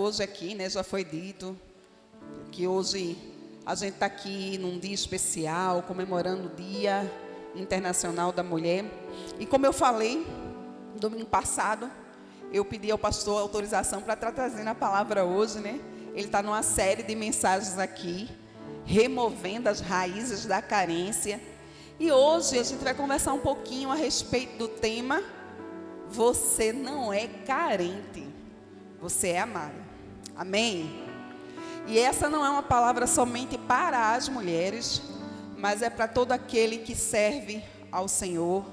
hoje aqui, né, já foi dito que hoje a gente está aqui num dia especial, comemorando o Dia Internacional da Mulher. E como eu falei, domingo passado, eu pedi ao pastor autorização para estar trazendo a palavra hoje, né? Ele está numa série de mensagens aqui, removendo as raízes da carência. E hoje a gente vai conversar um pouquinho a respeito do tema: você não é carente, você é amada. Amém? E essa não é uma palavra somente para as mulheres, mas é para todo aquele que serve ao Senhor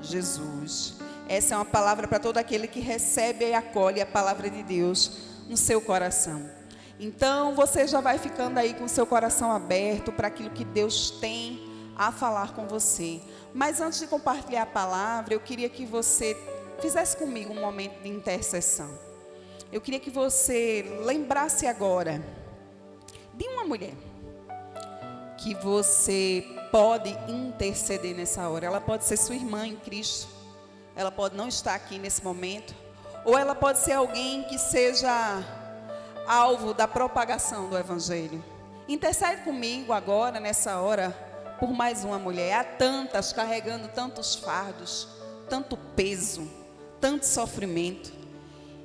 Jesus. Essa é uma palavra para todo aquele que recebe e acolhe a palavra de Deus no seu coração. Então você já vai ficando aí com o seu coração aberto para aquilo que Deus tem a falar com você. Mas antes de compartilhar a palavra, eu queria que você fizesse comigo um momento de intercessão. Eu queria que você lembrasse agora de uma mulher que você pode interceder nessa hora. Ela pode ser sua irmã em Cristo, ela pode não estar aqui nesse momento, ou ela pode ser alguém que seja alvo da propagação do Evangelho. Intercede comigo agora, nessa hora, por mais uma mulher. Há tantas carregando tantos fardos, tanto peso, tanto sofrimento,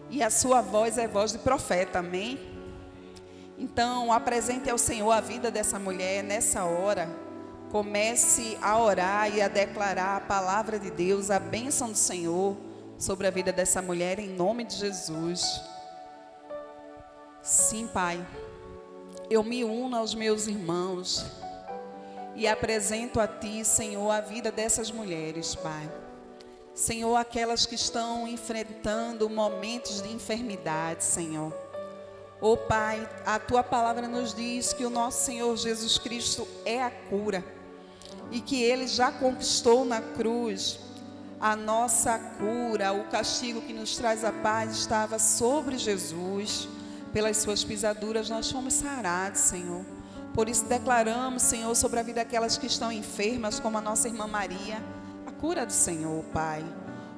e a sua voz é voz de profeta, amém? Então, apresente ao Senhor a vida dessa mulher nessa hora. Comece a orar e a declarar a palavra de Deus, a bênção do Senhor sobre a vida dessa mulher, em nome de Jesus. Sim, Pai, eu me uno aos meus irmãos e apresento a Ti, Senhor, a vida dessas mulheres, Pai. Senhor, aquelas que estão enfrentando momentos de enfermidade, Senhor. Oh, Pai, a Tua palavra nos diz que o nosso Senhor Jesus Cristo é a cura e que Ele já conquistou na cruz a nossa cura. O castigo que nos traz a paz estava sobre Jesus. Pelas suas pisaduras nós fomos sarados, Senhor. Por isso declaramos, Senhor, sobre a vida daquelas que estão enfermas, como a nossa irmã Maria, a cura do Senhor, Pai.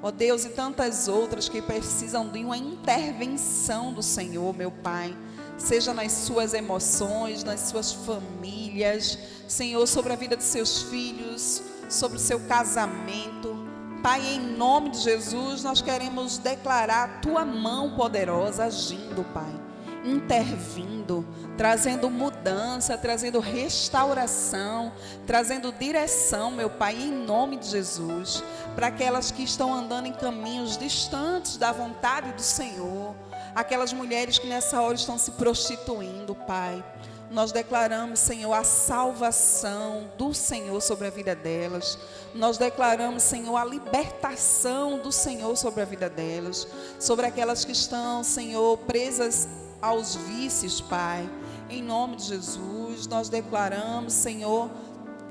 Ó Deus, e tantas outras que precisam de uma intervenção do Senhor, meu Pai. Seja nas suas emoções, nas suas famílias, Senhor, sobre a vida de seus filhos, sobre o seu casamento. Pai, em nome de Jesus, nós queremos declarar a Tua mão poderosa agindo, Pai, intervindo, trazendo mudança, trazendo restauração, trazendo direção, meu Pai, em nome de Jesus, para aquelas que estão andando em caminhos distantes da vontade do Senhor, aquelas mulheres que nessa hora estão se prostituindo, Pai. Nós declaramos, Senhor, a salvação do Senhor sobre a vida delas. Nós declaramos, Senhor, a libertação do Senhor sobre a vida delas, sobre aquelas que estão, Senhor, presas aos vícios, Pai. Em nome de Jesus, nós declaramos, Senhor,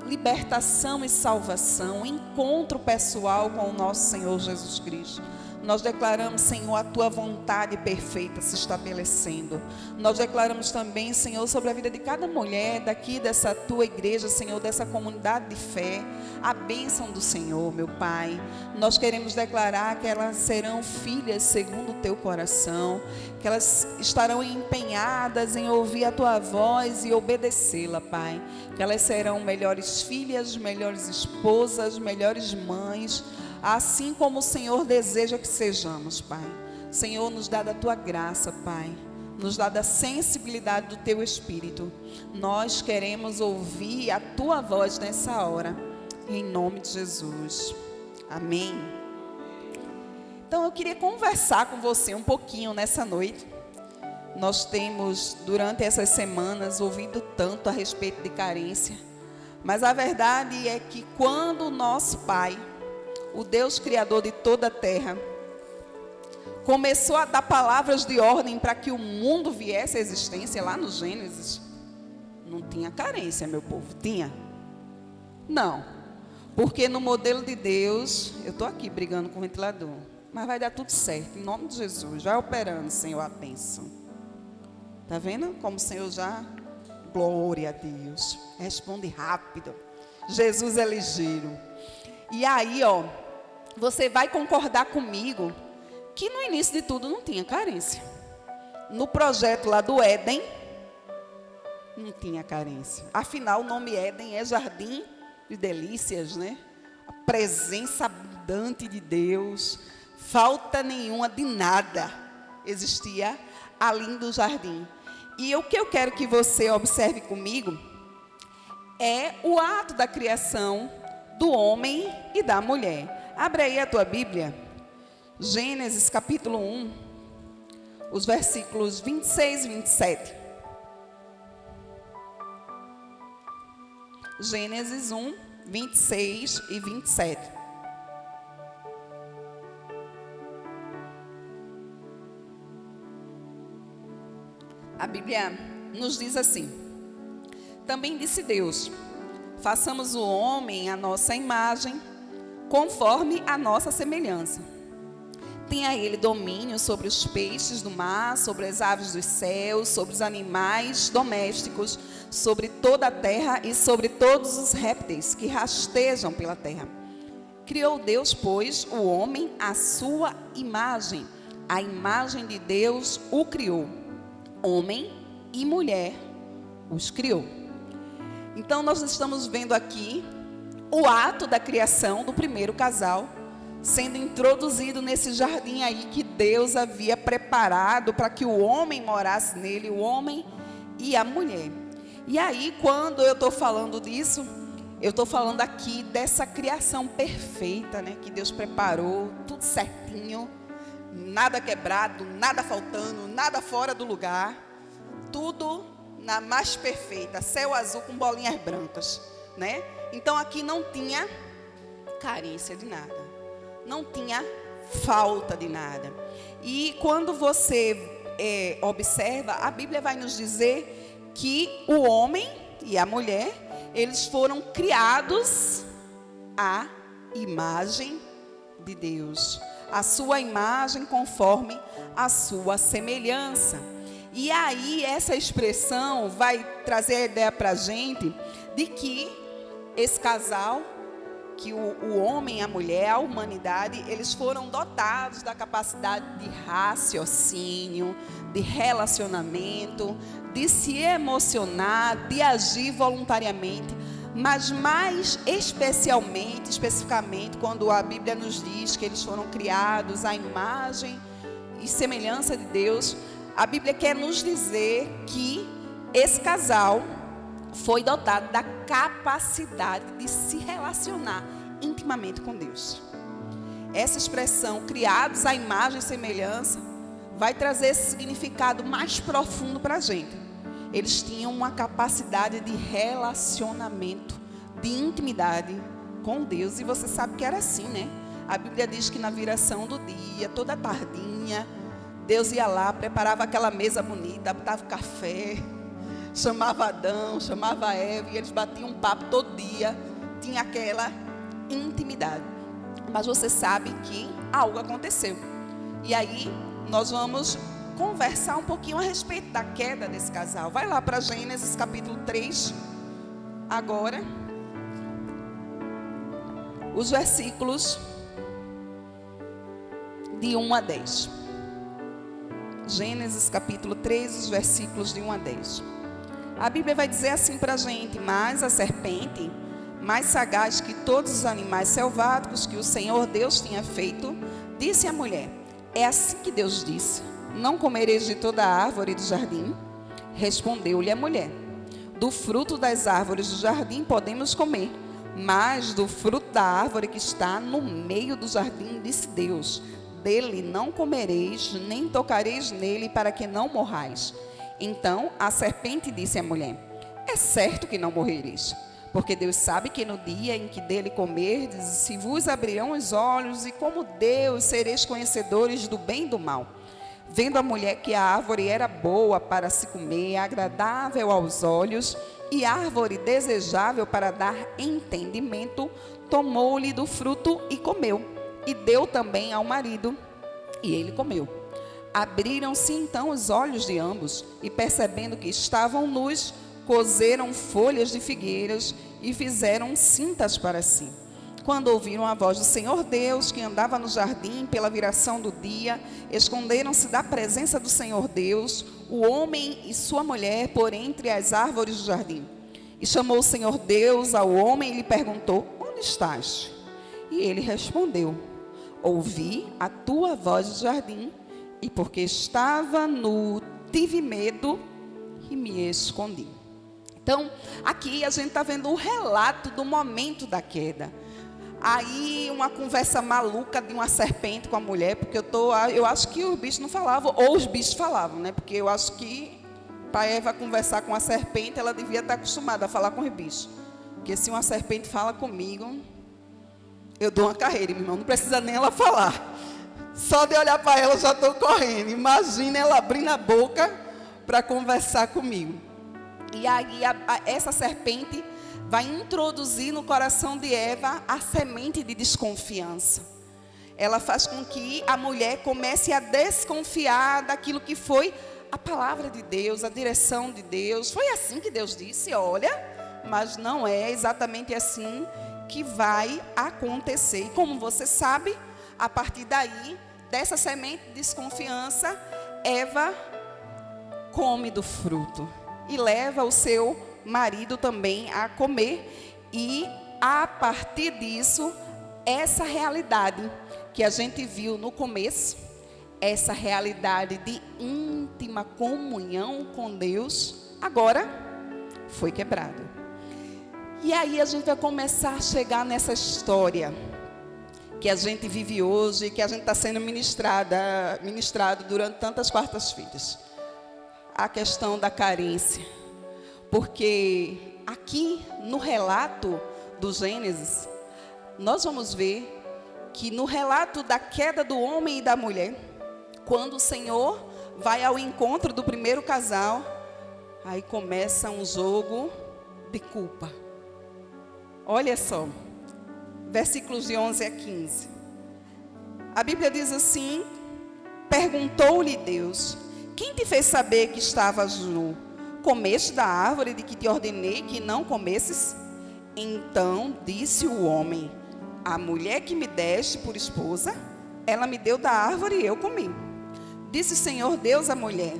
libertação e salvação, encontro pessoal com o nosso Senhor Jesus Cristo. Nós declaramos, Senhor, a Tua vontade perfeita se estabelecendo. Nós declaramos também, Senhor, sobre a vida de cada mulher daqui dessa Tua igreja, Senhor, dessa comunidade de fé, a bênção do Senhor, meu Pai. Nós queremos declarar que elas serão filhas segundo o Teu coração, que elas estarão empenhadas em ouvir a Tua voz e obedecê-la, Pai. Que elas serão melhores filhas, melhores esposas, melhores mães, assim como o Senhor deseja que sejamos, Pai. Senhor, nos dá da Tua graça, Pai. Nos dá da sensibilidade do Teu Espírito. Nós queremos ouvir a Tua voz nessa hora, em nome de Jesus. Amém. Então eu queria conversar com você um pouquinho nessa noite. Nós temos, durante essas semanas, ouvido tanto a respeito de carência. Mas a verdade é que quando o nosso Pai, o Deus Criador de toda a terra, começou a dar palavras de ordem para que o mundo viesse à existência, lá no Gênesis, não tinha carência, meu povo, tinha? Não, porque no modelo de Deus, eu estou aqui brigando com o ventilador, mas vai dar tudo certo, em nome de Jesus, vai operando, Senhor, a bênção. Está vendo como o Senhor já, glória a Deus, responde rápido, Jesus é ligeiro. E aí, ó, você vai concordar comigo que no início de tudo não tinha carência. no projeto lá do Éden, não tinha carência. Afinal, o nome Éden é jardim de delícias, né? A presença abundante de Deus, falta nenhuma de nada existia ali no jardim. E o que eu quero que você observe comigo é o ato da criação do homem e da mulher. Abre aí a tua Bíblia, Gênesis capítulo 1, os versículos 26 e 27. Gênesis 1, 26 e 27. A Bíblia nos diz assim: também disse Deus: façamos o homem à nossa imagem, conforme a nossa semelhança. Tenha ele domínio sobre os peixes do mar, sobre as aves dos céus, sobre os animais domésticos, sobre toda a terra e sobre todos os répteis que rastejam pela terra. Criou Deus, pois, o homem à sua imagem. A imagem de Deus o criou. Homem e mulher os criou. Então, nós estamos vendo aqui o ato da criação do primeiro casal, sendo introduzido nesse jardim aí que Deus havia preparado para que o homem morasse nele, o homem e a mulher. E aí, quando eu estou falando disso, eu estou falando aqui dessa criação perfeita, né? Que Deus preparou, tudo certinho, nada quebrado, nada faltando, nada fora do lugar, tudo na mais perfeita, céu azul com bolinhas brancas, né? Então aqui não tinha carência de nada, não tinha falta de nada. E quando você observa, a Bíblia vai nos dizer que o homem e a mulher, eles foram criados à imagem de Deus, a sua imagem conforme a sua semelhança. E aí essa expressão vai trazer a ideia para a gente de que esse casal, que o homem e a mulher, a humanidade, eles foram dotados da capacidade de raciocínio, de relacionamento, de se emocionar, de agir voluntariamente, mas mais especificamente, quando a Bíblia nos diz que eles foram criados à imagem e semelhança de Deus, a Bíblia quer nos dizer que esse casal foi dotado da capacidade de se relacionar intimamente com Deus. Essa expressão, criados à imagem e semelhança, vai trazer esse significado mais profundo para a gente. Eles tinham uma capacidade de relacionamento, de intimidade com Deus. E você sabe que era assim, né? A Bíblia diz que na viração do dia, toda tardinha, Deus ia lá, preparava aquela mesa bonita, botava café, chamava Adão, chamava Eva, e eles batiam um papo todo dia, tinha aquela intimidade. Mas você sabe que algo aconteceu. E aí nós vamos conversar um pouquinho a respeito da queda desse casal. Vai lá para Gênesis capítulo 3, agora, os versículos de 1 a 10. Gênesis capítulo 3, os versículos de 1 a 10. A Bíblia vai dizer assim para a gente: mas a serpente, mais sagaz que todos os animais selváticos que o Senhor Deus tinha feito, disse à mulher: é assim que Deus disse: não comereis de toda a árvore do jardim? Respondeu-lhe a mulher: do fruto das árvores do jardim podemos comer, mas do fruto da árvore que está no meio do jardim, disse Deus: dele não comereis, nem tocareis nele, para que não morrais. Então a serpente disse à mulher: é certo que não morrereis, porque Deus sabe que no dia em que dele comerdes, se vos abrirão os olhos, e como Deus sereis conhecedores do bem e do mal. Vendo a mulher que a árvore era boa para se comer, agradável aos olhos, e árvore desejável para dar entendimento, tomou-lhe do fruto e comeu. E deu também ao marido, e ele comeu. Abriram-se então os olhos de ambos, e percebendo que estavam nus, coseram folhas de figueiras e fizeram cintas para si. quando ouviram a voz do Senhor Deus, que andava no jardim pela viração do dia, esconderam-se da presença do Senhor Deus, o homem e sua mulher, por entre as árvores do jardim. E chamou o Senhor Deus ao homem e lhe perguntou: onde estás? E ele respondeu: ouvi a tua voz do jardim, e porque estava nu, tive medo e me escondi. Então, aqui a gente está vendo o relato do momento da queda. Aí, uma conversa maluca de uma serpente com a mulher, porque eu acho que os bichos não falavam, ou os bichos falavam, né? Porque eu acho que para Eva conversar com a serpente, ela devia estar acostumada a falar com os bichos. Porque se uma serpente fala comigo, eu dou uma carreira, meu irmão, não precisa nem ela falar. Só de olhar para ela, eu já estou correndo. Imagina ela abrindo a boca para conversar comigo. E aí, essa serpente vai introduzir no coração de Eva a semente de desconfiança. Ela faz com que a mulher comece a desconfiar daquilo que foi a palavra de Deus, a direção de Deus. Foi assim que Deus disse, olha, mas não é exatamente assim que vai acontecer. E como você sabe, a partir daí, dessa semente de desconfiança, Eva come do fruto e leva o seu marido também a comer. E a partir disso, essa realidade que a gente viu no começo, essa realidade de íntima comunhão com Deus, agora foi quebrada. E aí a gente vai começar a chegar nessa história que a gente vive hoje, que a gente está sendo ministrado durante tantas quartas-feiras. A questão da carência. Porque aqui no relato do Gênesis, nós vamos ver que no relato da queda do homem e da mulher, quando o Senhor vai ao encontro do primeiro casal, aí começa um jogo de culpa. Olha só, versículos de 11 a 15. A Bíblia diz assim: perguntou-lhe Deus: quem te fez saber que estavas nu? Comeste da árvore de que te ordenei que não comesses? Então disse o homem: a mulher que me deste por esposa, ela me deu da árvore e eu comi. Disse o Senhor Deus à mulher: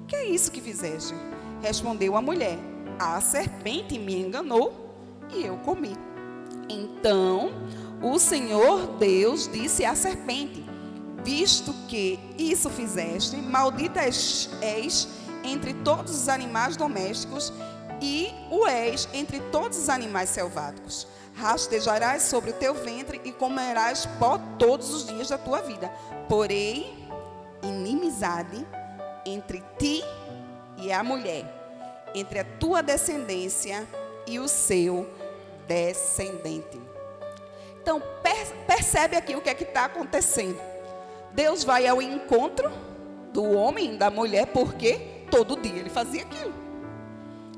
que é isso que fizeste? Respondeu a mulher: a serpente me enganou e eu comi. Então o Senhor Deus disse à serpente: visto que isso fizeste, maldita és entre todos os animais domésticos e o és entre todos os animais selváticos. Rastejarás sobre o teu ventre e comerás pó todos os dias da tua vida. Porém, inimizade entre ti e a mulher, entre a tua descendência e o seu descendente. Então, percebe aqui o que é que está acontecendo. Deus vai ao encontro do homem e da mulher, porque todo dia ele fazia aquilo.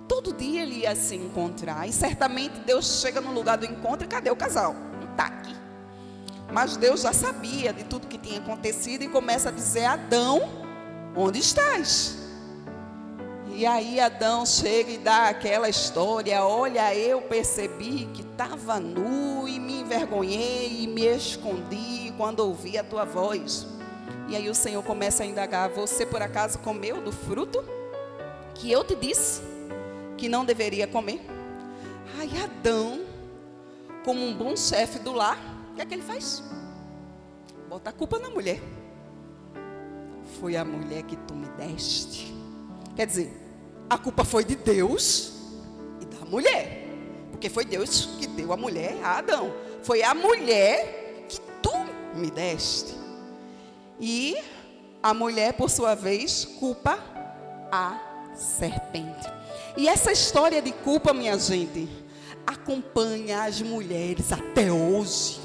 Todo dia ele ia se encontrar. E certamente Deus chega no lugar do encontro e cadê o casal? Não está aqui. Mas Deus já sabia de tudo que tinha acontecido e começa a dizer: Adão, onde estás? E aí Adão chega e dá aquela história: olha, eu percebi que estava nu e me envergonhei e me escondi quando ouvi a tua voz. E aí o Senhor começa a indagar: você por acaso comeu do fruto que eu te disse que não deveria comer? Aí Adão, como um bom chefe do lar, o que é que ele faz? Bota a culpa na mulher. Foi a mulher que tu me deste. Quer dizer, a culpa foi de Deus e da mulher, porque foi Deus que deu a mulher a Adão. Foi a mulher que tu me deste. E a mulher, por sua vez, culpa a serpente. E essa história de culpa, minha gente, acompanha as mulheres até hoje.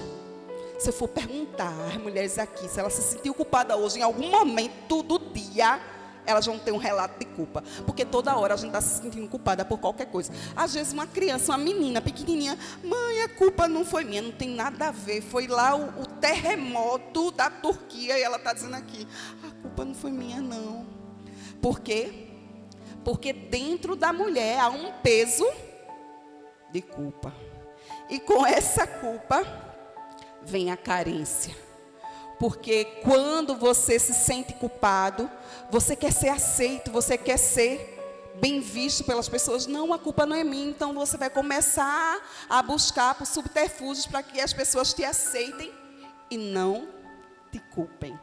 Se eu for perguntar às mulheres aqui se ela se sentiu culpada hoje, em algum momento do dia, elas vão ter um relato de culpa. Porque toda hora a gente está se sentindo culpada por qualquer coisa. Às vezes uma criança, uma menina pequenininha: mãe, a culpa não foi minha. Não tem nada a ver. Foi lá o terremoto da Turquia e ela está dizendo aqui: a culpa não foi minha, não. Por quê? Porque dentro da mulher há um peso de culpa. E com essa culpa, vem a carência. Porque quando você se sente culpado, você quer ser aceito, você quer ser bem visto pelas pessoas. Não, a culpa não é minha. Então você vai começar a buscar por subterfúgios para que as pessoas te aceitem e não te culpem.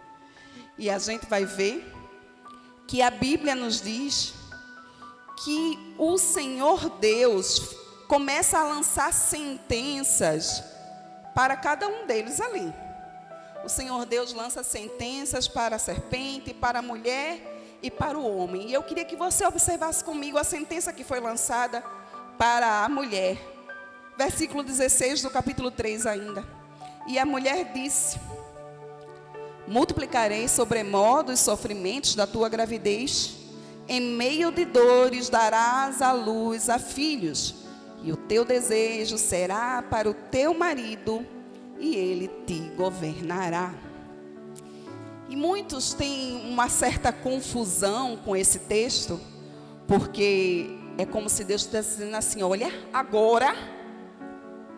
E a gente vai ver que a Bíblia nos diz que o Senhor Deus começa a lançar sentenças para cada um deles ali. O Senhor Deus lança sentenças para a serpente, para a mulher e para o homem. E eu queria que você observasse comigo a sentença que foi lançada para a mulher. Versículo 16 do capítulo 3 ainda. E a mulher disse: multiplicarei sobremodo os sofrimentos da tua gravidez. Em meio de dores darás à luz a filhos. E o teu desejo será para o teu marido, e ele te governará. E muitos têm uma certa confusão com esse texto, porque é como se Deus estivesse dizendo assim: olha, agora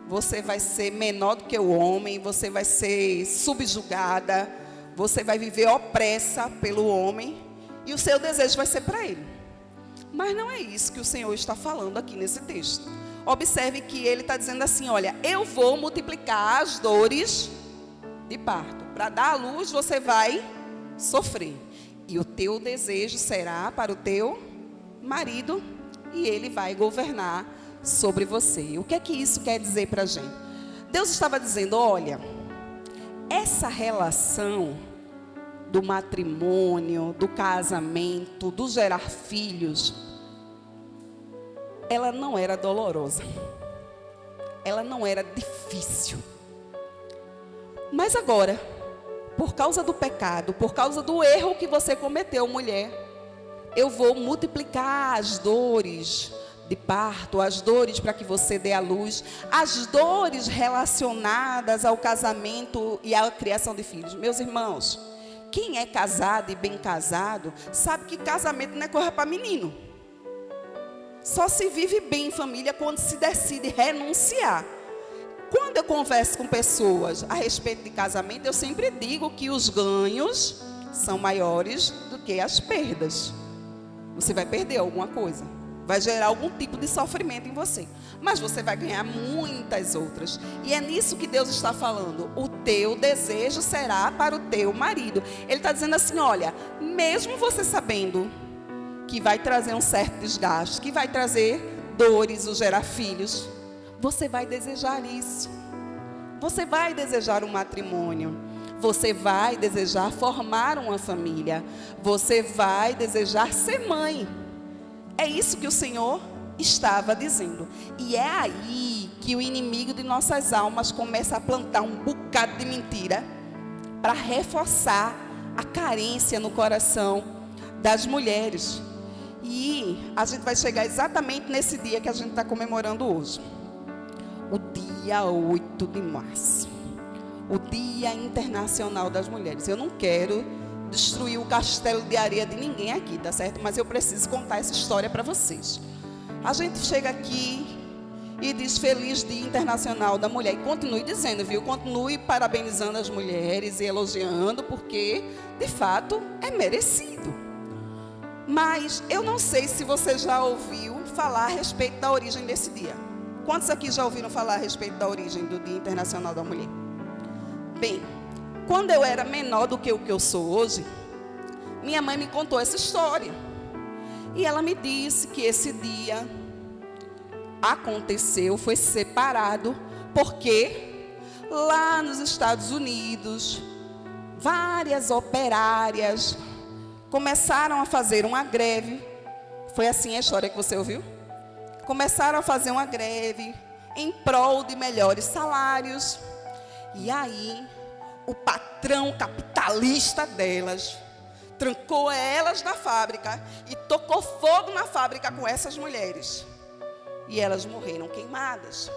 você vai ser menor do que o homem, você vai ser subjugada, você vai viver opressa pelo homem, e o seu desejo vai ser para ele. Mas não é isso que o Senhor está falando aqui nesse texto. Observe que ele está dizendo assim: olha, eu vou multiplicar as dores de parto. Para dar à luz você vai sofrer. E o teu desejo será para o teu marido, e ele vai governar sobre você. O que é que isso quer dizer para a gente? Deus estava dizendo: olha, essa relação do matrimônio, do casamento, do gerar filhos, ela não era dolorosa, ela não era difícil. Mas agora, por causa do pecado, por causa do erro que você cometeu, mulher, eu vou multiplicar as dores de parto, as dores para que você dê à luz, as dores relacionadas ao casamento e à criação de filhos. Meus irmãos, quem é casado e bem casado, sabe que casamento não é coisa para menino. Só se vive bem em família quando se decide renunciar. Quando eu converso com pessoas a respeito de casamento, eu sempre digo que os ganhos são maiores do que as perdas. Você vai perder alguma coisa, vai gerar algum tipo de sofrimento em você, mas você vai ganhar muitas outras. E é nisso que Deus está falando: o teu desejo será para o teu marido. Ele está dizendo assim: olha, mesmo você sabendo que vai trazer um certo desgaste, que vai trazer dores, o gerar filhos, você vai desejar isso. Você vai desejar um matrimônio. Você vai desejar formar uma família. Você vai desejar ser mãe. É isso que o Senhor estava dizendo. E é aí que o inimigo de nossas almas começa a plantar um bocado de mentira para reforçar a carência no coração das mulheres. E a gente vai chegar exatamente nesse dia que a gente está comemorando hoje. O dia 8 de março. O Dia Internacional das Mulheres. Eu não quero destruir o castelo de areia de ninguém aqui, tá certo? Mas eu preciso contar essa história para vocês. A gente chega aqui e diz Feliz Dia Internacional da Mulher. E continue dizendo, viu? Continue parabenizando as mulheres e elogiando, porque, de fato, é merecido. Mas eu não sei se você já ouviu falar a respeito da origem desse dia. Quantos aqui já ouviram falar a respeito da origem do Dia Internacional da Mulher? Bem, quando eu era menor do que o que eu sou hoje, minha mãe me contou essa história. E ela me disse que esse dia aconteceu, foi separado, porque lá nos Estados Unidos, várias operárias começaram a fazer uma greve. Foi assim a história que você ouviu? Começaram a fazer uma greve em prol de melhores salários. E aí, o patrão capitalista delas trancou elas na fábrica e tocou fogo na fábrica com essas mulheres. E elas morreram queimadas.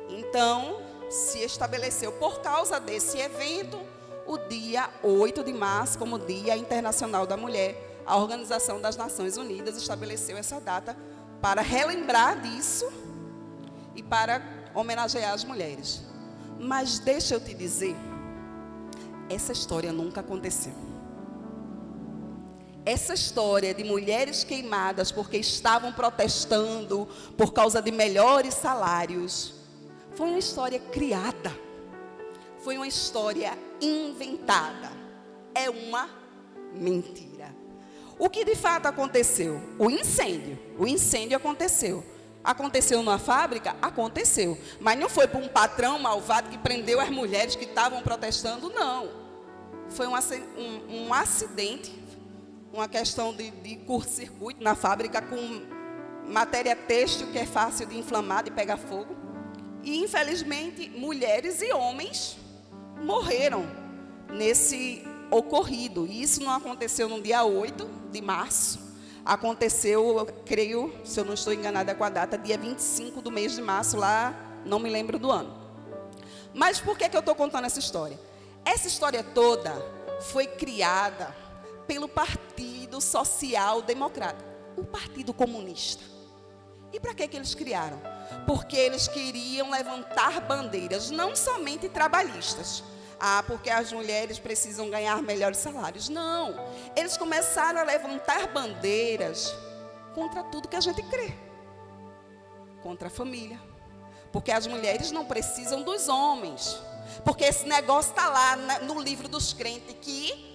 Então, se estabeleceu, por causa desse evento, o dia 8 de março como Dia Internacional da Mulher. A Organização das Nações Unidas estabeleceu essa data para relembrar disso e para homenagear as mulheres. Mas deixa eu te dizer, essa história nunca aconteceu. Essa história de mulheres queimadas porque estavam protestando por causa de melhores salários, foi uma história criada. Foi uma história inventada. É uma mentira. O que de fato aconteceu? O incêndio aconteceu. Aconteceu numa fábrica? Aconteceu. Mas não foi por um patrão malvado que prendeu as mulheres que estavam protestando, não. Foi um acidente, uma questão de curto-circuito na fábrica com matéria têxtil que é fácil de inflamar, de pegar fogo. E, infelizmente, mulheres e homens morreram nesse ocorrido. E isso não aconteceu no dia 8 de março. Aconteceu, eu creio, se eu não estou enganada com a data, dia 25 do mês de março, lá, não me lembro do ano. Mas por que eu estou contando essa história? Essa história toda foi criada pelo Partido Social Democrata, o Partido Comunista. E para que eles criaram? Porque eles queriam levantar bandeiras, não somente trabalhistas. Porque as mulheres precisam ganhar melhores salários. Não, eles começaram a levantar bandeiras contra tudo que a gente crê. Contra a família. Porque as mulheres não precisam dos homens. Porque esse negócio está lá no livro dos crentes, que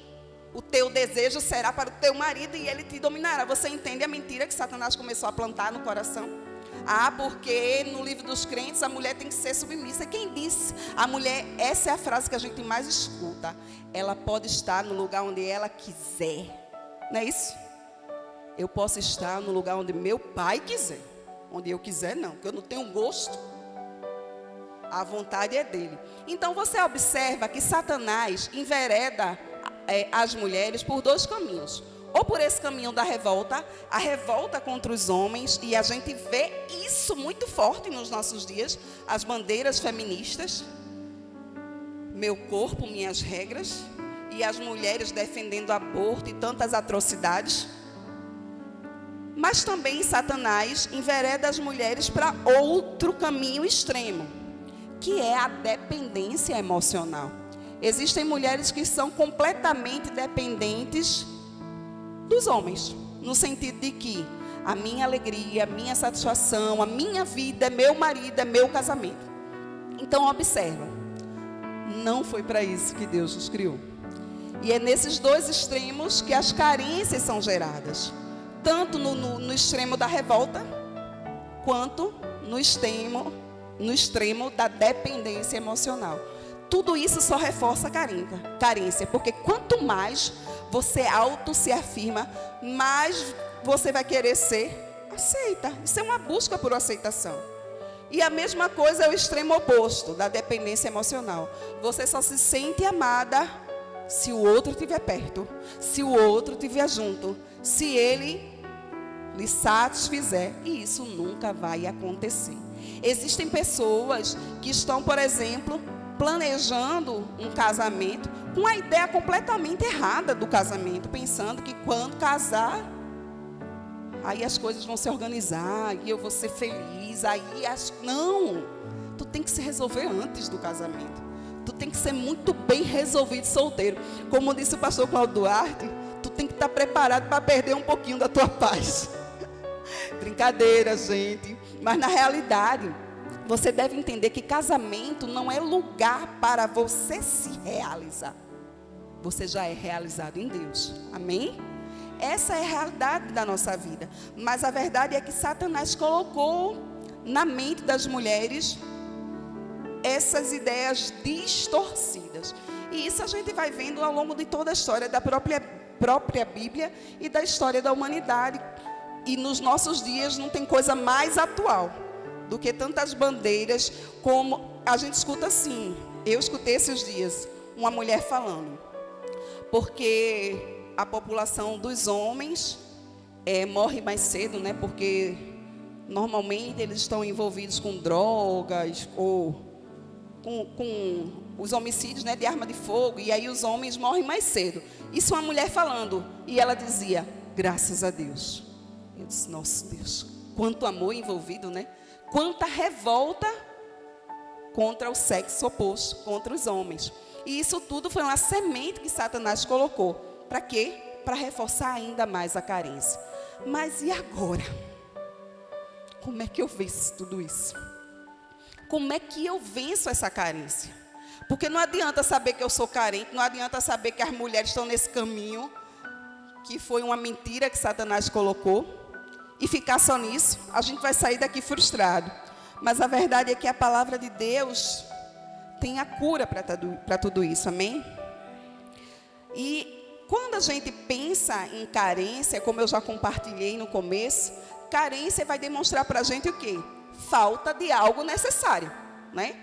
o teu desejo será para o teu marido e ele te dominará. Você entende a mentira que Satanás começou a plantar no coração? Porque no livro dos crentes a mulher tem que ser submissa. Quem disse? A mulher, essa é a frase que a gente mais escuta. Ela pode estar no lugar onde ela quiser. Não é isso? Eu posso estar no lugar onde meu pai quiser. Onde eu quiser não, porque eu não tenho gosto. A vontade é dele. Então você observa que Satanás envereda as mulheres por dois caminhos. Ou por esse caminho da revolta, a revolta contra os homens, e a gente vê isso muito forte nos nossos dias, as bandeiras feministas, meu corpo, minhas regras, e as mulheres defendendo aborto e tantas atrocidades. Mas também Satanás envereda as mulheres para outro caminho extremo, que é a dependência emocional. Existem mulheres que são completamente dependentes dos homens, no sentido de que a minha alegria, a minha satisfação, a minha vida é meu marido, é meu casamento. Então observa, não foi para isso que Deus nos criou. E é nesses dois extremos que as carências são geradas, tanto no extremo da revolta, quanto no extremo da dependência emocional. Tudo isso só reforça a carência, porque quanto mais você se afirma, mais você vai querer ser aceita. Isso é uma busca por aceitação. E a mesma coisa é o extremo oposto da dependência emocional. Você só se sente amada se o outro estiver perto, se o outro estiver junto, se ele lhe satisfizer. E isso nunca vai acontecer. Existem pessoas que estão, por exemplo, planejando um casamento com a ideia completamente errada do casamento, pensando que quando casar, aí as coisas vão se organizar, e eu vou ser feliz, Não, tu tem que se resolver antes do casamento. Tu tem que ser muito bem resolvido solteiro. Como disse o pastor Cláudio Duarte, tu tem que estar preparado para perder um pouquinho da tua paz. Brincadeira, gente. Mas na realidade, você deve entender que casamento não é lugar para você se realizar. Você já é realizado em Deus. Amém? Essa é a realidade da nossa vida. Mas a verdade é que Satanás colocou na mente das mulheres essas ideias distorcidas. E isso a gente vai vendo ao longo de toda a história da própria Bíblia e da história da humanidade. E nos nossos dias não tem coisa mais atual do que tantas bandeiras, como a gente escuta assim. Eu escutei esses dias uma mulher falando, porque a população dos homens morre mais cedo, né? Porque normalmente eles estão envolvidos com drogas ou com os homicídios, né, de arma de fogo, e aí os homens morrem mais cedo. Isso uma mulher falando, e ela dizia, graças a Deus. Eu disse, nossa Deus, quanto amor envolvido, né? Quanta revolta contra o sexo oposto, contra os homens. E isso tudo foi uma semente que Satanás colocou. Para quê? Para reforçar ainda mais a carência. Mas e agora? Como é que eu venço tudo isso? Como é que eu venço essa carência? Porque não adianta saber que eu sou carente, não adianta saber que as mulheres estão nesse caminho, que foi uma mentira que Satanás colocou, e ficar só nisso. A gente vai sair daqui frustrado. Mas a verdade é que a palavra de Deus tem a cura para tudo isso, amém? E quando a gente pensa em carência, como eu já compartilhei no começo, carência vai demonstrar para a gente o quê? Falta de algo necessário, né?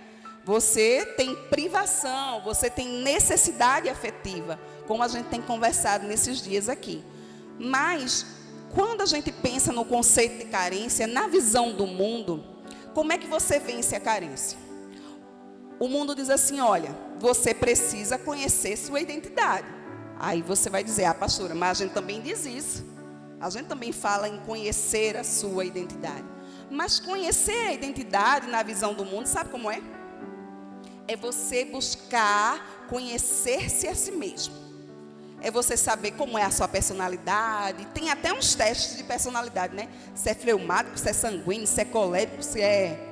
Você tem privação, você tem necessidade afetiva, como a gente tem conversado nesses dias aqui. Mas, quando a gente pensa no conceito de carência, na visão do mundo, como é que você vence a carência? O mundo diz assim, olha, você precisa conhecer sua identidade. Aí você vai dizer, pastora, mas a gente também diz isso. A gente também fala em conhecer a sua identidade. Mas conhecer a identidade na visão do mundo, sabe como é? É você buscar conhecer-se a si mesmo. É você saber como é a sua personalidade. Tem até uns testes de personalidade, né? Se é fleumático, se é sanguíneo, se é colérico, se é...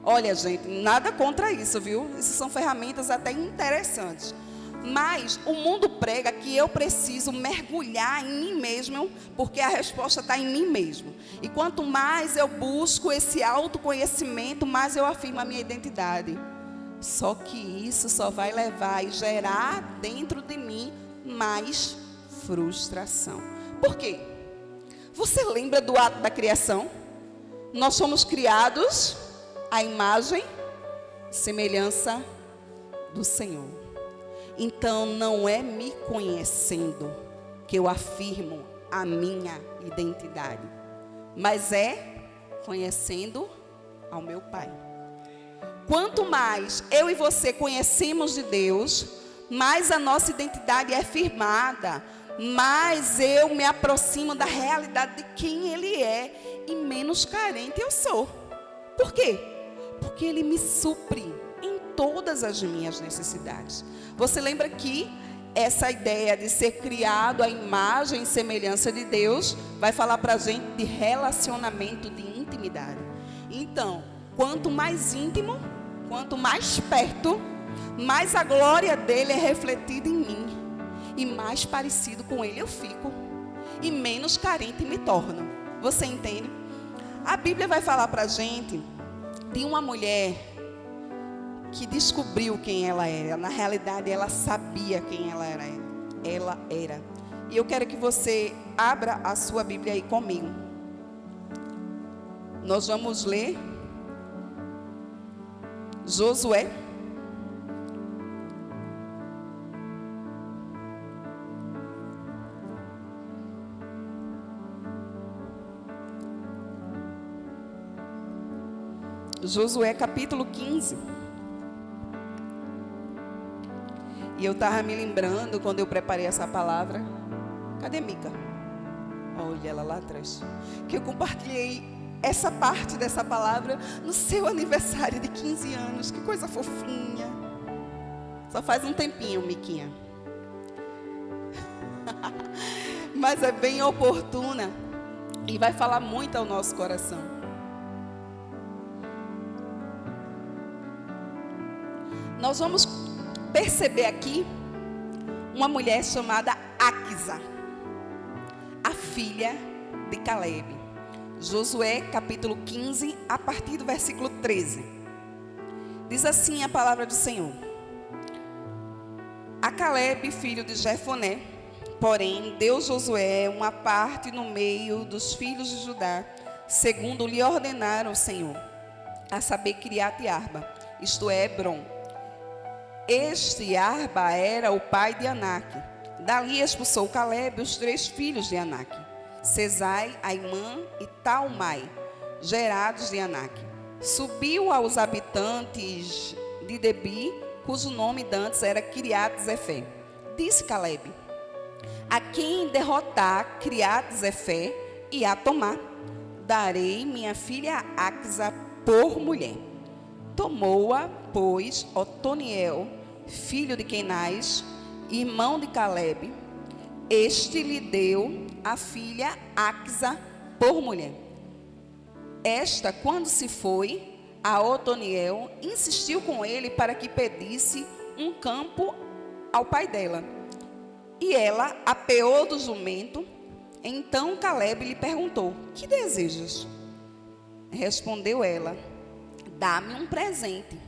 Olha, gente, nada contra isso, viu? Isso são ferramentas até interessantes. Mas o mundo prega que eu preciso mergulhar em mim mesmo, porque a resposta está em mim mesmo. E quanto mais eu busco esse autoconhecimento, mais eu afirmo a minha identidade. Só que isso só vai levar e gerar dentro de mim mais frustração. Por quê? Você lembra do ato da criação? Nós somos criados à imagem e semelhança do Senhor. Então não é me conhecendo que eu afirmo a minha identidade, mas é conhecendo ao meu Pai. Quanto mais eu e você conhecemos de Deus, mais a nossa identidade é firmada, mais eu me aproximo da realidade de quem Ele é e menos carente eu sou. Por quê? Porque Ele me supre em todas as minhas necessidades. Você lembra que essa ideia de ser criado à imagem e semelhança de Deus vai falar para a gente de relacionamento, de intimidade. Então, quanto mais íntimo, quanto mais perto, mais a glória dele é refletida em mim. E mais parecido com ele eu fico. E menos carente me torno. Você entende? A Bíblia vai falar para a gente de uma mulher que descobriu quem ela era. Na realidade, ela sabia quem ela era. Ela era. E eu quero que você abra a sua Bíblia aí comigo. Nós vamos ler Josué. Josué capítulo 15. E eu estava me lembrando, quando eu preparei essa palavra, cadê Mica? Olha ela lá atrás. Que eu compartilhei essa parte dessa palavra no seu aniversário de 15 anos. Que coisa fofinha. Só faz um tempinho, Miquinha. Mas é bem oportuna e vai falar muito ao nosso coração. Nós vamos perceber aqui uma mulher chamada Áquisa, a filha de Caleb. Josué capítulo 15, a partir do versículo 13. Diz assim a palavra do Senhor: A Caleb, filho de Jefoné, porém, deu Josué uma parte no meio dos filhos de Judá, segundo lhe ordenaram o Senhor, a saber, Quiriate-Arba, isto é, Hebrom. Este Arba era o pai de Anak. Dali expulsou Caleb os 3 filhos de Anak, Sesai, Aimã e Talmai, gerados de Anak. Subiu aos habitantes de Debi, cujo nome dantes era Quiriate-Zefé. Disse Caleb: A quem derrotar Quiriate-Zefé e a tomar, darei minha filha Áquisa por mulher. Tomou-a, pois, Otoniel, filho de Kenaz, irmão de Calebe, este lhe deu a filha Axa por mulher. Esta, quando se foi, a Otoniel insistiu com ele para que pedisse um campo ao pai dela. E ela apeou do jumento. Então Calebe lhe perguntou: que desejas? Respondeu ela: dá-me um presente.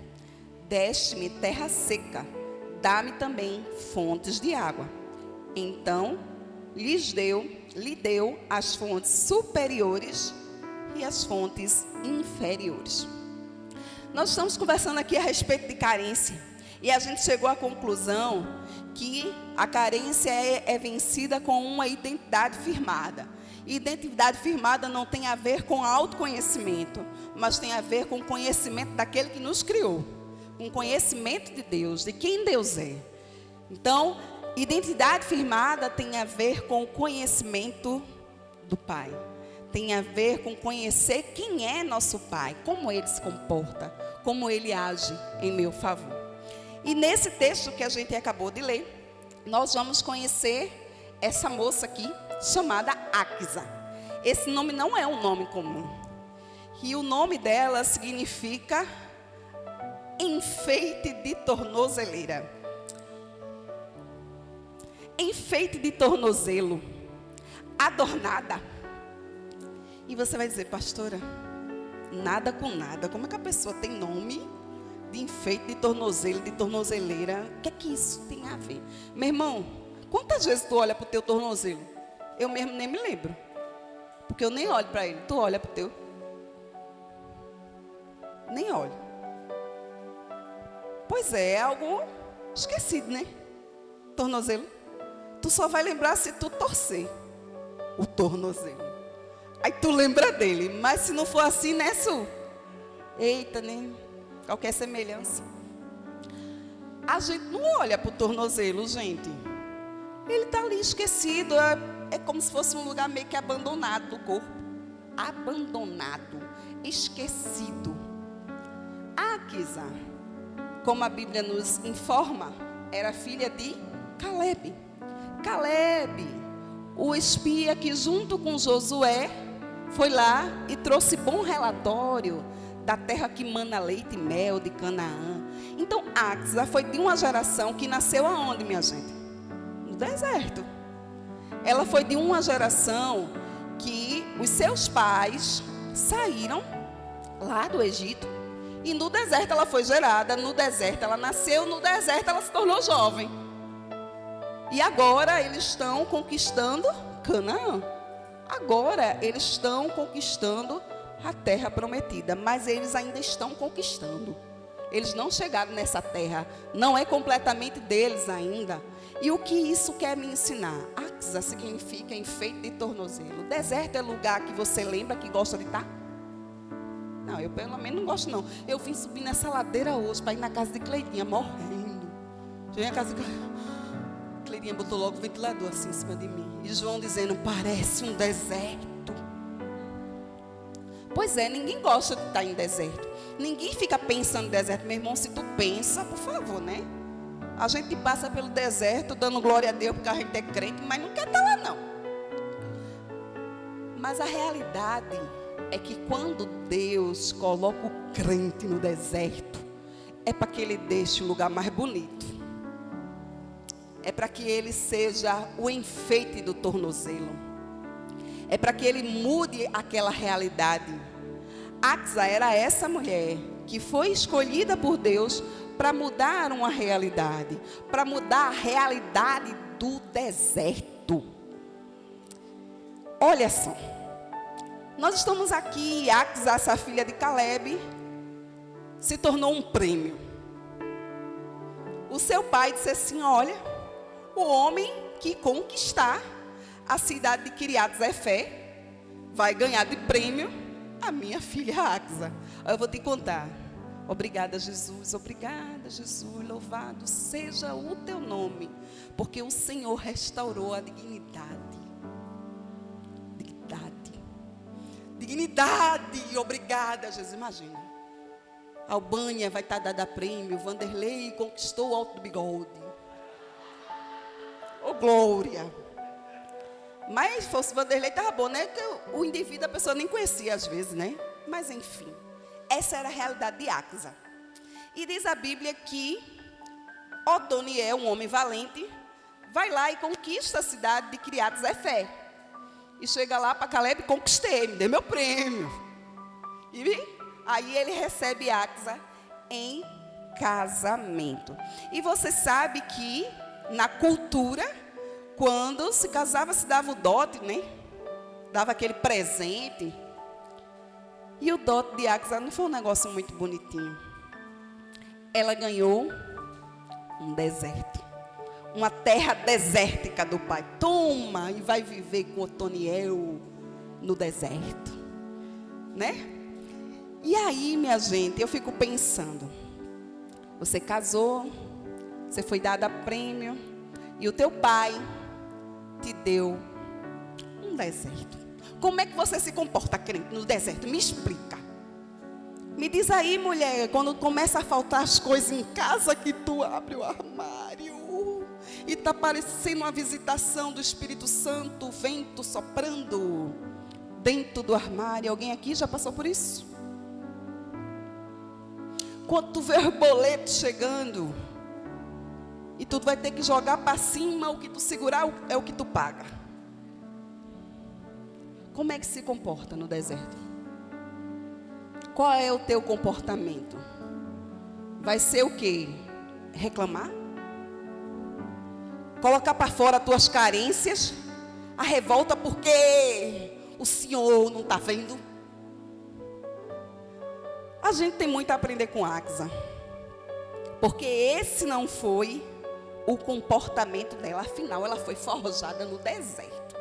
Deste-me terra seca, dá-me também fontes de água. Então lhe deu as fontes superiores e as fontes inferiores. Nós estamos conversando aqui a respeito de carência, e a gente chegou à conclusão que a carência é vencida com uma identidade firmada. E identidade firmada não tem a ver com autoconhecimento, mas tem a ver com o conhecimento daquele que nos criou, com o conhecimento de Deus, de quem Deus é. Então, identidade firmada tem a ver com o conhecimento do Pai. Tem a ver com conhecer quem é nosso Pai, como Ele se comporta, como Ele age em meu favor. E nesse texto que a gente acabou de ler, nós vamos conhecer essa moça aqui, chamada Axa. Esse nome não é um nome comum. E o nome dela significa enfeite de tornozeleira. Enfeite de tornozelo, adornada. E você vai dizer: pastora, nada com nada, como é que a pessoa tem nome de enfeite de tornozelo, de tornozeleira? O que é que isso tem a ver? Meu irmão, quantas vezes tu olha para o teu tornozelo? Eu mesmo nem me lembro, porque eu nem olho para ele. Tu olha para o teu? Nem olho. Pois é algo esquecido, né? Tornozelo. Tu só vai lembrar se tu torcer o tornozelo. Aí tu lembra dele. Mas se não for assim, né, Su? Eita, né? Qualquer semelhança. A gente não olha para o tornozelo, gente. Ele está ali esquecido. É como se fosse um lugar meio que abandonado do corpo. Abandonado. Esquecido. Axa, como a Bíblia nos informa, era filha de Calebe. Calebe, o espia que junto com Josué foi lá e trouxe bom relatório da terra que mana leite e mel, de Canaã. Então Axa foi de uma geração que nasceu aonde, minha gente? No deserto. Ela foi de uma geração que os seus pais saíram lá do Egito. E no deserto ela foi gerada, no deserto ela nasceu, no deserto ela se tornou jovem. E agora eles estão conquistando Canaã. Agora eles estão conquistando a terra prometida, mas eles ainda estão conquistando. Eles não chegaram nessa terra, não é completamente deles ainda. E o que isso quer me ensinar? Axa significa enfeite de tornozelo. Deserto é lugar que você lembra que gosta de estar? Não, eu pelo menos não gosto não. Eu vim subir nessa ladeira hoje para ir na casa de Cleirinha, morrendo. Cheguei na casa de Cleirinha, botou logo o ventilador assim em cima de mim. E João dizendo: parece um deserto. Pois é, ninguém gosta de estar em deserto. Ninguém fica pensando em deserto. Meu irmão, se tu pensa, por favor, né? A gente passa pelo deserto dando glória a Deus porque a gente é crente, mas não quer estar lá não. Mas a realidade é que quando Deus coloca o crente no deserto, é para que ele deixe o lugar mais bonito. É para que ele seja o enfeite do tornozelo. É para que ele mude aquela realidade. Axa era essa mulher que foi escolhida por Deus para mudar uma realidade, para mudar a realidade do deserto. Olha só, nós estamos aqui, Axa, essa filha de Calebe, se tornou um prêmio. O seu pai disse assim: olha, o homem que conquistar a cidade de Quiriat-Zefé vai ganhar de prêmio a minha filha Axa. Eu vou te contar. Obrigada, Jesus, louvado seja o teu nome, porque o Senhor restaurou a dignidade. Dignidade, obrigada, Jesus. Imagina, Albânia vai estar dada prêmio, Vanderlei conquistou o Alto do Bigode. Ô, glória! Mas se fosse Vanderlei, estava bom, né? Porque o indivíduo a pessoa nem conhecia às vezes, né? Mas enfim, essa era a realidade de Axa. E diz a Bíblia que Otoniel, um homem valente, vai lá e conquista a cidade de Kiriat Zefé. E chega lá para Caleb, conquistei, me dê meu prêmio. E aí ele recebe Axa em casamento. E você sabe que na cultura, quando se casava, se dava o dote, né? Dava aquele presente. E o dote de Axa não foi um negócio muito bonitinho. Ela ganhou um deserto. Uma terra desértica do pai. Toma, e vai viver com Otoniel no deserto. Né? E aí, minha gente, eu fico pensando. Você casou, você foi dada prêmio, e o teu pai te deu um deserto. Como é que você se comporta, crente, no deserto? Me explica. Me diz aí, mulher, quando começa a faltar as coisas em casa, que tu abre o armário e está parecendo uma visitação do Espírito Santo, o vento soprando dentro do armário. Alguém aqui já passou por isso? Quando tu vê o boleto chegando e tu vai ter que jogar para cima, o que tu segurar é o que tu paga. Como é que se comporta no deserto? Qual é o teu comportamento? Vai ser o quê? Reclamar? Colocar para fora as tuas carências? A revolta porque o Senhor não está vendo? A gente tem muito a aprender com Axa. Porque esse não foi o comportamento dela. Afinal, ela foi forjada no deserto.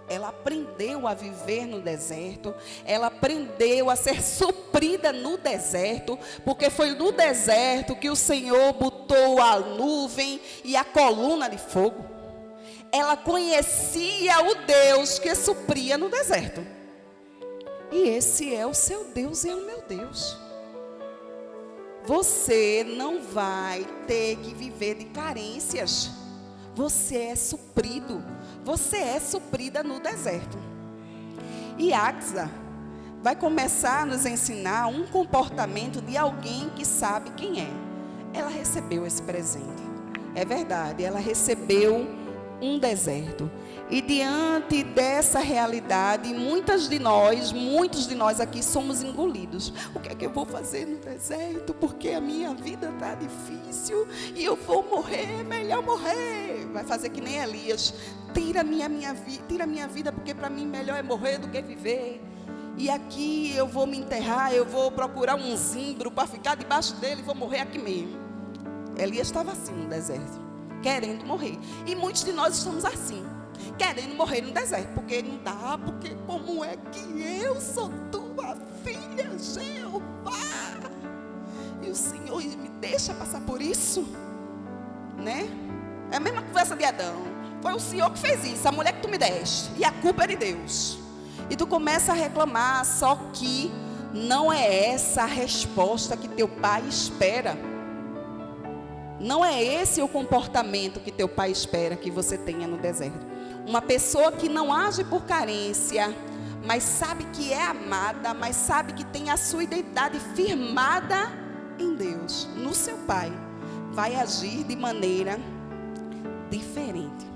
Ela aprendeu a viver no deserto. Ela aprendeu a ser suprida no deserto. Porque foi no deserto que o Senhor botou a nuvem e a coluna de fogo. Ela conhecia o Deus que supria no deserto. E esse é o seu Deus e é o meu Deus. Você não vai ter que viver de carências. Você é suprido. Você é suprida no deserto. E Axa vai começar a nos ensinar um comportamento de alguém que sabe quem é. Ela recebeu esse presente. É verdade, ela recebeu um deserto. E diante dessa realidade, muitos de nós aqui somos engolidos. O que é que eu vou fazer no deserto? Porque a minha vida está difícil e eu vou morrer, é melhor morrer. Vai fazer que nem Elias. Tira minha vida, porque para mim melhor é morrer do que viver. E aqui eu vou me enterrar, eu vou procurar um zimbro para ficar debaixo dele e vou morrer aqui mesmo. Elias estava assim no deserto, querendo morrer. E muitos de nós estamos assim, querendo morrer no deserto, porque não dá, porque como é que eu sou tua filha, Jeová? E o Senhor me deixa passar por isso, né? É a mesma conversa de Adão. Foi o Senhor que fez isso, a mulher que tu me deste, e a culpa é de Deus. E tu começa a reclamar, só que não é essa a resposta que teu pai espera. Não é esse o comportamento que teu pai espera que você tenha no deserto. Uma pessoa que não age por carência, mas sabe que é amada, mas sabe que tem a sua identidade firmada em Deus, no seu pai, vai agir de maneira diferente.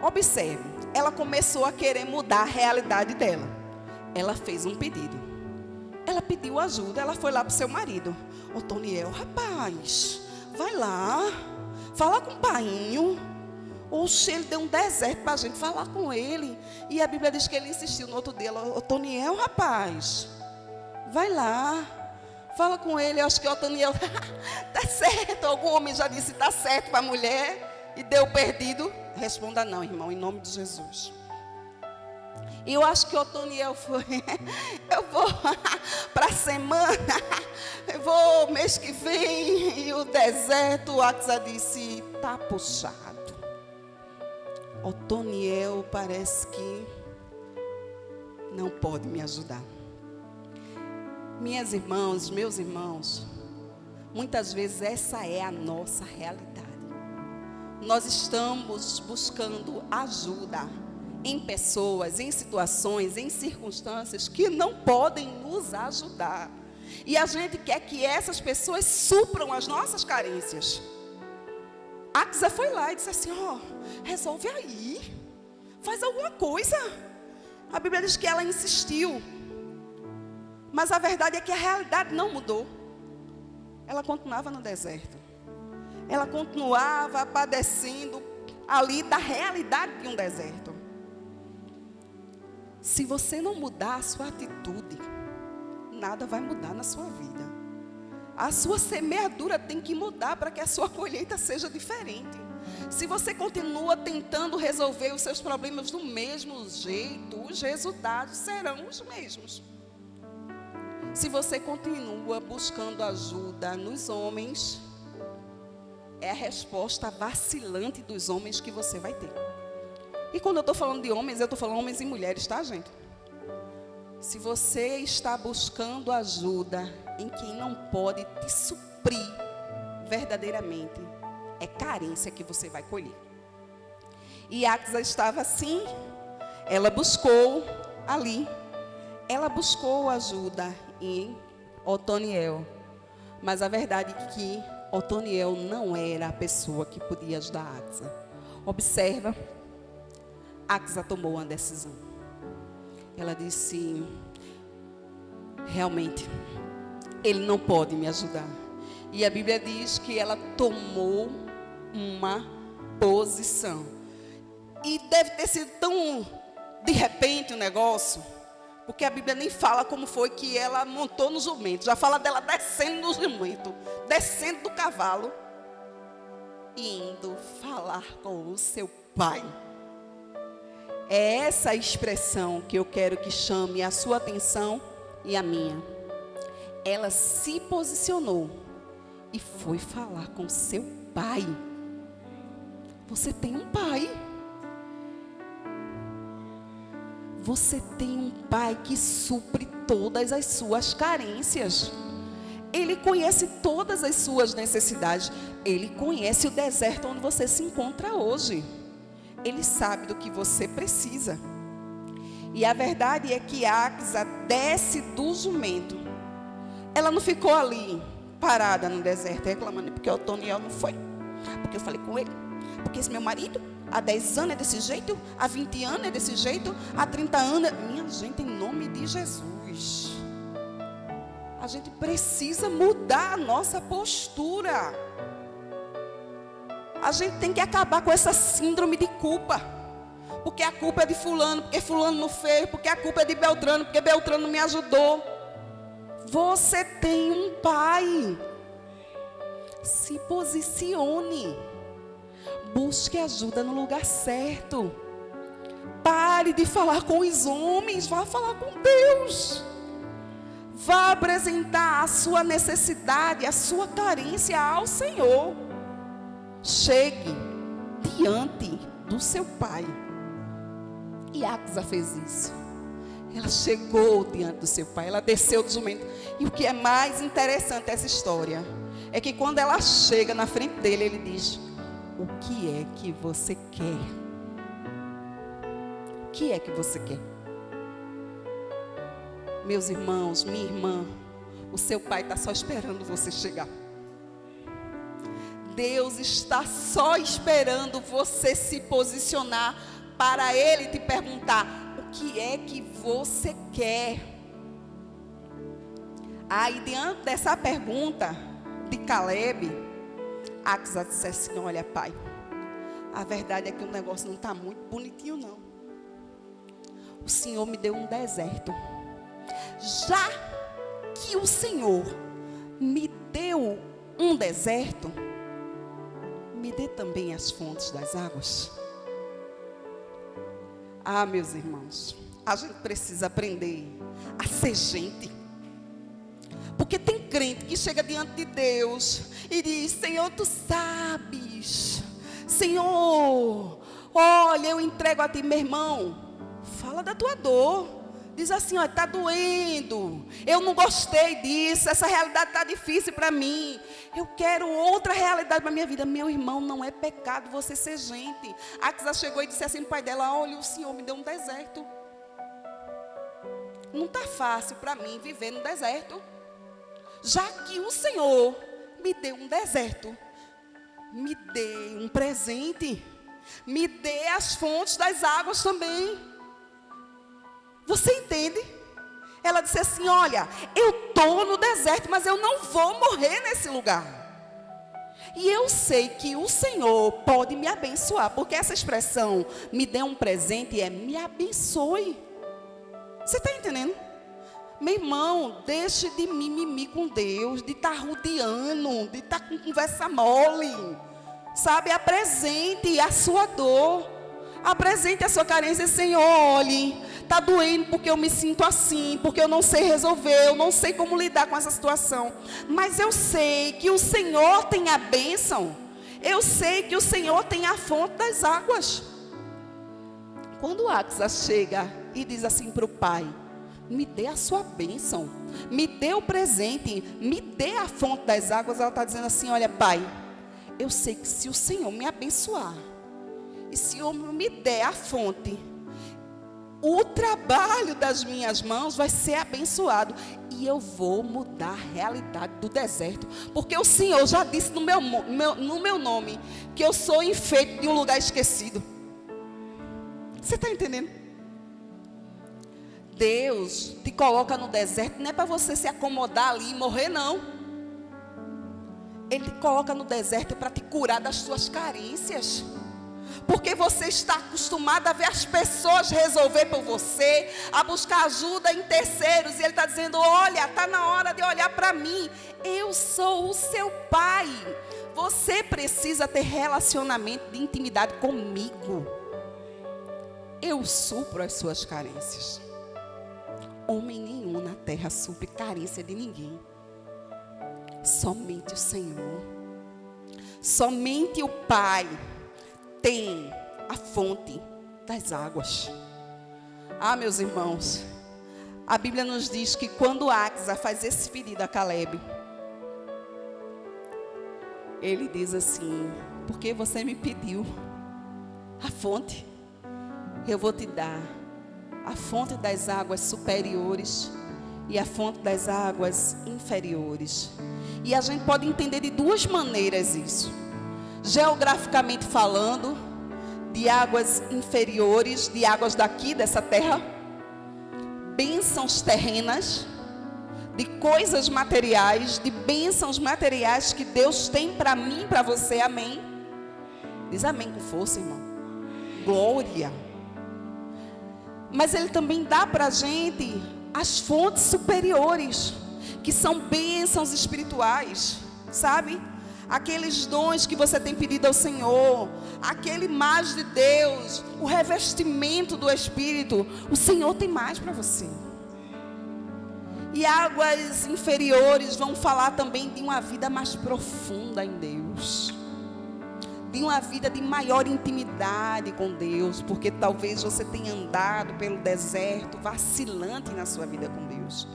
Observe, ela começou a querer mudar a realidade dela. Ela fez um pedido. Ela pediu ajuda, ela foi lá para o seu marido. Otoniel, rapaz, vai lá, fala com o painho. Oxe, ele deu um deserto para a gente falar com ele. E a Bíblia diz que ele insistiu no outro dia. Otoniel, rapaz, vai lá, fala com ele. Eu acho que o Otoniel, tá certo. Algum homem já disse, tá certo para a mulher e deu perdido. Responda não, irmão, em nome de Jesus. E eu acho que o Otoniel foi, eu vou para a semana, eu vou mês que vem, e o deserto, o Axa disse, tá puxado. Otoniel parece que não pode me ajudar. Minhas irmãs, meus irmãos, muitas vezes essa é a nossa realidade. Nós estamos buscando ajuda em pessoas, em situações, em circunstâncias que não podem nos ajudar. E a gente quer que essas pessoas supram as nossas carências. Axa foi lá e disse assim, resolve aí, faz alguma coisa. A Bíblia diz que ela insistiu. Mas a verdade é que a realidade não mudou. Ela continuava no deserto. Ela continuava padecendo ali da realidade de um deserto. Se você não mudar a sua atitude, nada vai mudar na sua vida. A sua semeadura tem que mudar para que a sua colheita seja diferente. Se você continua tentando resolver os seus problemas do mesmo jeito, os resultados serão os mesmos. Se você continua buscando ajuda nos homens, é a resposta vacilante dos homens que você vai ter. E quando eu estou falando de homens, eu estou falando homens e mulheres, tá, gente? Se você está buscando ajuda em quem não pode te suprir verdadeiramente, é carência que você vai colher. E Axa estava assim, ela buscou ali, ela buscou ajuda em Otoniel, mas a verdade é que Otoniel não era a pessoa que podia ajudar Axa. Observa, Axa tomou uma decisão. Ela disse, realmente, ele não pode me ajudar. E a Bíblia diz que ela tomou uma posição. E deve ter sido tão de repente o negócio, porque a Bíblia nem fala como foi que ela montou no jumento. Já fala dela descendo no jumento, descendo do cavalo e indo falar com o seu pai. É essa a expressão que eu quero que chame a sua atenção e a minha. Ela se posicionou e foi falar com seu pai. Você tem um pai. Você tem um pai que supre todas as suas carências. Ele conhece todas as suas necessidades. Ele conhece o deserto onde você se encontra hoje. Ele sabe do que você precisa. E a verdade é que Axa desce do jumento. Ela não ficou ali, parada no deserto, reclamando, porque o Otoniel não foi. Porque eu falei com ele. Porque esse meu marido, há 10 anos é desse jeito, há 20 anos é desse jeito, há 30 anos... Minha gente, em nome de Jesus, a gente precisa mudar a nossa postura. A gente tem que acabar com essa síndrome de culpa. Porque a culpa é de fulano, porque fulano não fez, porque a culpa é de Beltrano, porque Beltrano não me ajudou. Você tem um pai. Se posicione. Busque ajuda no lugar certo. Pare de falar com os homens, vá falar com Deus. Vá apresentar a sua necessidade, a sua carência ao Senhor. Chegue diante do seu pai. E Axa fez isso. Ela chegou diante do seu pai, ela desceu do jumento. E o que é mais interessante dessa história é que quando ela chega na frente dele, ele diz: o que é que você quer? O que é que você quer? Meus irmãos, minha irmã, o seu pai está só esperando você chegar. Deus está só esperando você se posicionar para Ele te perguntar: o que é que você quer? Aí, diante dessa pergunta de Caleb, Axa disse assim: olha, pai, a verdade é que o negócio não está muito bonitinho, não. O Senhor me deu um deserto. Já que o Senhor me deu um deserto, me dê também as fontes das águas. Ah, meus irmãos, a gente precisa aprender a ser gente. Porque tem crente que chega diante de Deus e diz: Senhor, tu sabes. Senhor, olha, eu entrego a ti, meu irmão. Fala da tua dor. Diz assim, olha, está doendo, eu não gostei disso, essa realidade está difícil para mim, eu quero outra realidade para a minha vida. Meu irmão, não é pecado você ser gente. Axa chegou e disse assim para o pai dela, olha, o Senhor me deu um deserto. Não está fácil para mim viver no deserto. Já que o Senhor me deu um deserto, me dê um presente, me dê as fontes das águas também. Você entende? Ela disse assim, olha, eu estou no deserto, mas eu não vou morrer nesse lugar. E eu sei que o Senhor pode me abençoar, porque essa expressão, me dê um presente, é me abençoe. Você está entendendo? Meu irmão, deixe de mimimi com Deus, de estar rodeando, de estar com conversa mole. Sabe, apresente a sua dor, apresente a sua carência. Senhor, olhe, está doendo porque eu me sinto assim, porque eu não sei resolver, eu não sei como lidar com essa situação. Mas eu sei que o Senhor tem a bênção, eu sei que o Senhor tem a fonte das águas. Quando Axa chega e diz assim para o pai, me dê a sua bênção, me dê o presente, me dê a fonte das águas, ela está dizendo assim, olha pai, eu sei que se o Senhor me abençoar, e se o Senhor me der a fonte, o trabalho das minhas mãos vai ser abençoado. E eu vou mudar a realidade do deserto. Porque o Senhor já disse no meu nome, que eu sou enfeite de um lugar esquecido. Você está entendendo? Deus te coloca no deserto, não é para você se acomodar ali e morrer, não. Ele te coloca no deserto para te curar das suas carências. Porque você está acostumado a ver as pessoas resolver por você, a buscar ajuda em terceiros. E Ele está dizendo, olha, está na hora de olhar para mim. Eu sou o seu pai. Você precisa ter relacionamento de intimidade comigo. Eu supro as suas carências. Homem nenhum na terra supre carência de ninguém. Somente o Senhor. Somente o Pai tem a fonte das águas. Ah, meus irmãos, a Bíblia nos diz que quando Axa faz esse pedido a Caleb, ele diz assim, porque você me pediu a fonte, eu vou te dar a fonte das águas superiores e a fonte das águas inferiores. E a gente pode entender de duas maneiras isso. Geograficamente falando, de águas inferiores, de águas daqui, dessa terra, bênçãos terrenas, de coisas materiais, de bênçãos materiais que Deus tem para mim e para você, amém? Diz amém com força, irmão. Glória. Mas Ele também dá para a gente as fontes superiores, que são bênçãos espirituais, sabe? Aqueles dons que você tem pedido ao Senhor, aquele mais de Deus, o revestimento do Espírito, o Senhor tem mais para você. E águas inferiores vão falar também de uma vida mais profunda em Deus, de uma vida de maior intimidade com Deus, porque talvez você tenha andado pelo deserto, vacilante na sua vida com Deus.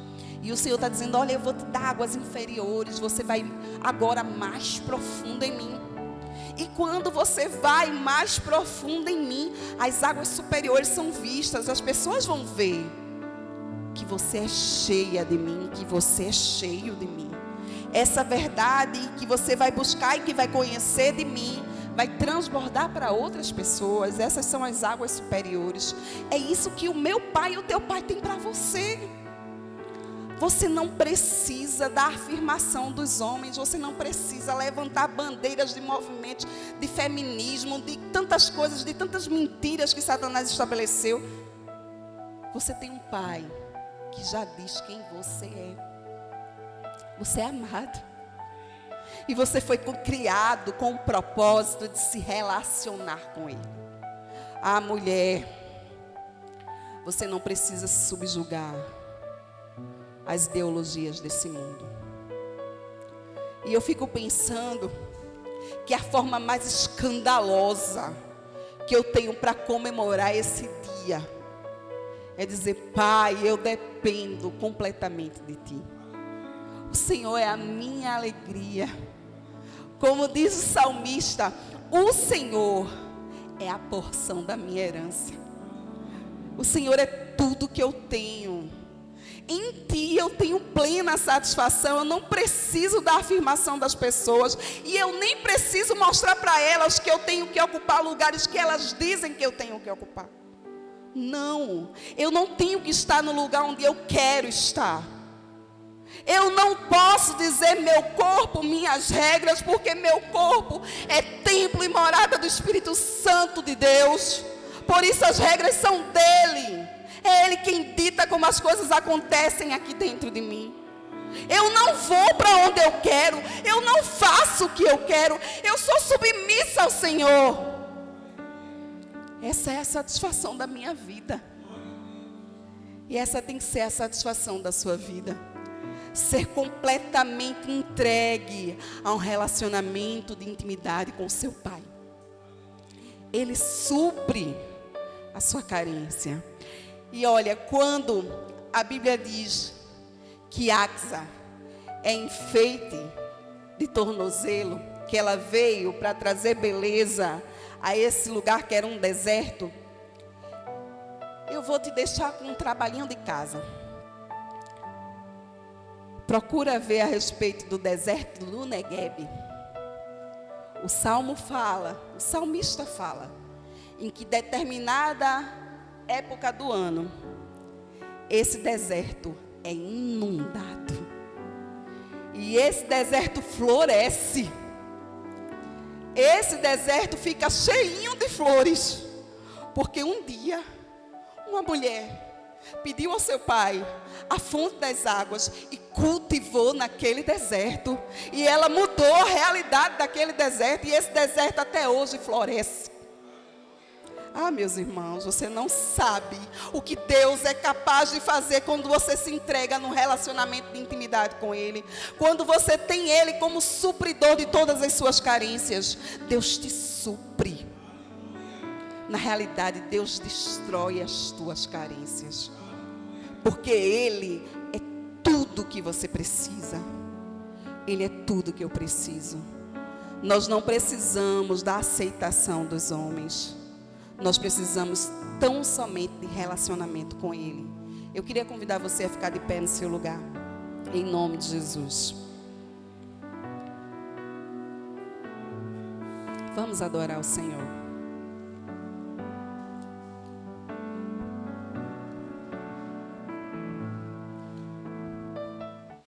E o Senhor está dizendo, olha, eu vou te dar águas inferiores, você vai agora mais profundo em mim. E quando você vai mais profundo em mim, as águas superiores são vistas, as pessoas vão ver que você é cheia de mim, que você é cheio de mim. Essa verdade que você vai buscar e que vai conhecer de mim, vai transbordar para outras pessoas. Essas são as águas superiores. É isso que o meu pai e o teu pai têm para você. Você não precisa da afirmação dos homens, você não precisa levantar bandeiras de movimentos, de feminismo, de tantas coisas, de tantas mentiras que Satanás estabeleceu. Você tem um pai que já diz quem você é. Você é amado. E você foi criado com o propósito de se relacionar com Ele. Ah, mulher, você não precisa se subjugar às ideologias desse mundo. E eu fico pensando que a forma mais escandalosa que eu tenho para comemorar esse dia é dizer: Pai, eu dependo completamente de Ti. O Senhor é a minha alegria. Como diz o salmista, o Senhor é a porção da minha herança. O Senhor é tudo que eu tenho. Em Ti eu tenho plena satisfação. Eu não preciso da afirmação das pessoas. E eu nem preciso mostrar para elas que eu tenho que ocupar lugares que elas dizem que eu tenho que ocupar. Não, eu não tenho que estar no lugar onde eu quero estar. Eu não posso dizer meu corpo, minhas regras, porque meu corpo é templo e morada do Espírito Santo de Deus. Por isso as regras são dele. É ele quem dita como as coisas acontecem aqui dentro de mim. Eu não vou para onde eu quero, eu não faço o que eu quero, eu sou submissa ao Senhor. Essa é a satisfação da minha vida. E essa tem que ser a satisfação da sua vida. Ser completamente entregue a um relacionamento de intimidade com o seu Pai. Ele supre a sua carência. E olha, quando a Bíblia diz que Axa é enfeite de tornozelo, que ela veio para trazer beleza a esse lugar que era um deserto, eu vou te deixar com um trabalhinho de casa. Procura ver a respeito do deserto do Negueb. O salmo fala, o salmista fala, em que determinada época do ano, esse deserto é inundado. E esse deserto floresce. Esse deserto fica cheinho de flores. Porque um dia, uma mulher pediu ao seu pai a fonte das águas e cultivou naquele deserto. E ela mudou a realidade daquele deserto. E esse deserto até hoje floresce. Ah, meus irmãos, você não sabe o que Deus é capaz de fazer quando você se entrega num relacionamento de intimidade com Ele. Quando você tem Ele como supridor de todas as suas carências. Deus te supre. Na realidade, Deus destrói as tuas carências. Porque Ele é tudo que você precisa. Ele é tudo que eu preciso. Nós não precisamos da aceitação dos homens. Nós precisamos tão somente de relacionamento com Ele. Eu queria convidar você a ficar de pé no seu lugar. Em nome de Jesus. Vamos adorar o Senhor.